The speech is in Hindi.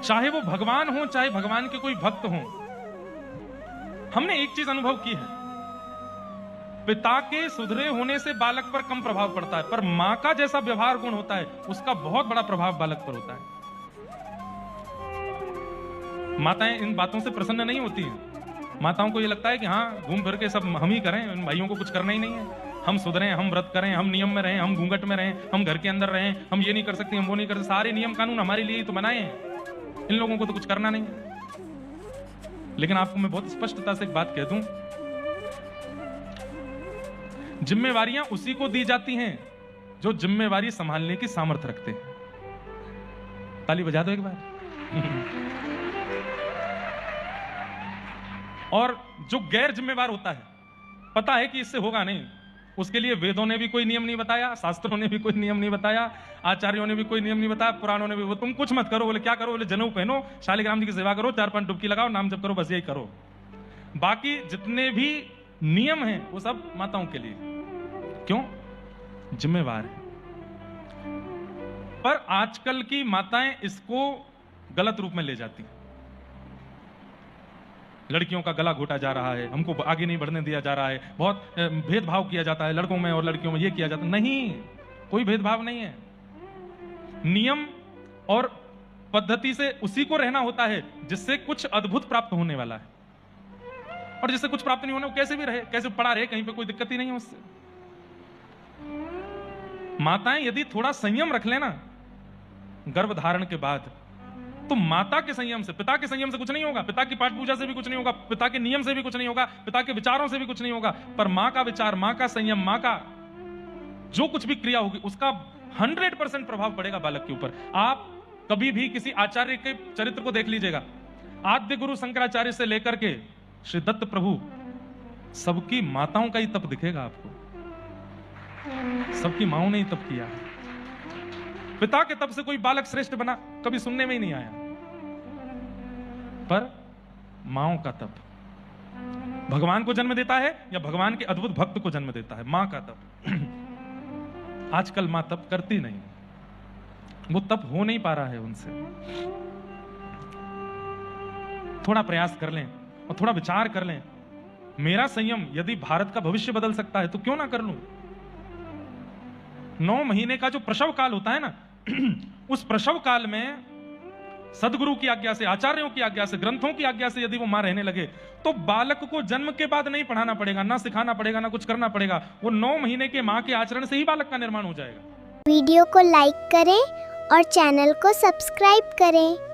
चाहे वो भगवान हो चाहे भगवान के कोई भक्त हो, हमने एक चीज अनुभव की है, पिता के सुधरे होने से बालक पर कम प्रभाव पड़ता है, पर मां का जैसा व्यवहार गुण होता है उसका बहुत बड़ा प्रभाव बालक पर होता है। माताएं इन बातों से प्रसन्न नहीं होती हैं। माताओं को ये लगता है कि हाँ, घूम फिर के सब हम ही करें, इन भाइयों को कुछ करना ही नहीं है, हम सुधरें, हम व्रत करें, हम नियम में रहें, हम घूंघट में रहें, हम घर के अंदर रहें, हम ये नहीं कर सकते, हम वो नहीं कर सकते। सारे नियम कानून हमारे लिए ही तो बनाए हैं, इन लोगों को तो कुछ करना नहीं है। लेकिन आपको मैं बहुत स्पष्टता से एक बात कह दूं, जिम्मेवारियां उसी को दी जाती हैं जो जिम्मेवारी संभालने की सामर्थ्य रखते हैं। ताली बजा दो एक बार। और जो गैर जिम्मेवार होता है, पता है कि इससे होगा नहीं, उसके लिए वेदों ने भी कोई नियम नहीं बताया, शास्त्रों ने भी कोई नियम नहीं बताया, आचार्यों ने भी कोई नियम नहीं बताया, पुराणों ने भी, वो तुम कुछ मत करो। बोले क्या करो? बोले जनेऊ पहनो, शालिग्राम जी की सेवा करो, 4-5 डुबकी लगाओ, नाम जप करो, बस यही करो। बाकी जितने भी नियम हैं वो सब माताओं के लिए। क्यों? जिम्मेवार है। पर आजकल की माताएं इसको गलत रूप में ले जाती हैं। लड़कियों का गला घोटा जा रहा है, हमको आगे नहीं बढ़ने दिया जा रहा है, बहुत भेदभाव किया जाता है लड़कों में और लड़कियों में, ये किया जाता है। नहीं, कोई भेदभाव नहीं है। नियम और पद्धति से उसी को रहना होता है जिससे कुछ अद्भुत प्राप्त होने वाला है, और जिससे कुछ प्राप्त नहीं होने, वो कैसे भी रहे, कैसे पड़ा रहे, कहीं पे कोई दिक्कत ही नहीं है उससे। माताएं यदि थोड़ा संयम रख लेना गर्भ धारण के बाद, तो माता के संयम से, पिता के संयम से कुछ नहीं होगा, पिता की पाठ पूजा से भी कुछ नहीं होगा, पिता के नियम से भी कुछ नहीं होगा, पिता के विचारों से भी कुछ नहीं होगा, पर मां का विचार, मां का संयम, मां का जो कुछ भी क्रिया होगी उसका 100% प्रभाव पड़ेगा बालक के ऊपर। आप कभी भी किसी आचार्य के चरित्र को देख लीजिएगा, आद्य गुरु शंकराचार्य से लेकर के श्री दत्त प्रभु, सबकी माताओं का ही तप दिखेगा आपको, सबकी माओं ने ही तप किया। पिता के तप से कोई बालक श्रेष्ठ बना कभी सुनने में ही नहीं आया, पर माओं का तप भगवान को जन्म देता है या भगवान के अद्भुत भक्त को जन्म देता है, मां का तप। आजकल मां तप करती नहीं, वो तप हो नहीं पा रहा है उनसे। थोड़ा प्रयास कर लें और थोड़ा विचार कर लें, मेरा संयम यदि भारत का भविष्य बदल सकता है तो क्यों ना कर लूं। 9 महीने का जो प्रसव काल होता है ना, उस प्रसव काल में सदगुरु की आज्ञा से, आचार्यों की आज्ञा से, ग्रंथों की आज्ञा से यदि वो मां रहने लगे तो बालक को जन्म के बाद नहीं पढ़ाना पड़ेगा, ना सिखाना पड़ेगा, ना कुछ करना पड़ेगा। वो 9 महीने के मां के आचरण से ही बालक का निर्माण हो जाएगा। वीडियो को लाइक करें और चैनल को सब्सक्राइब करें।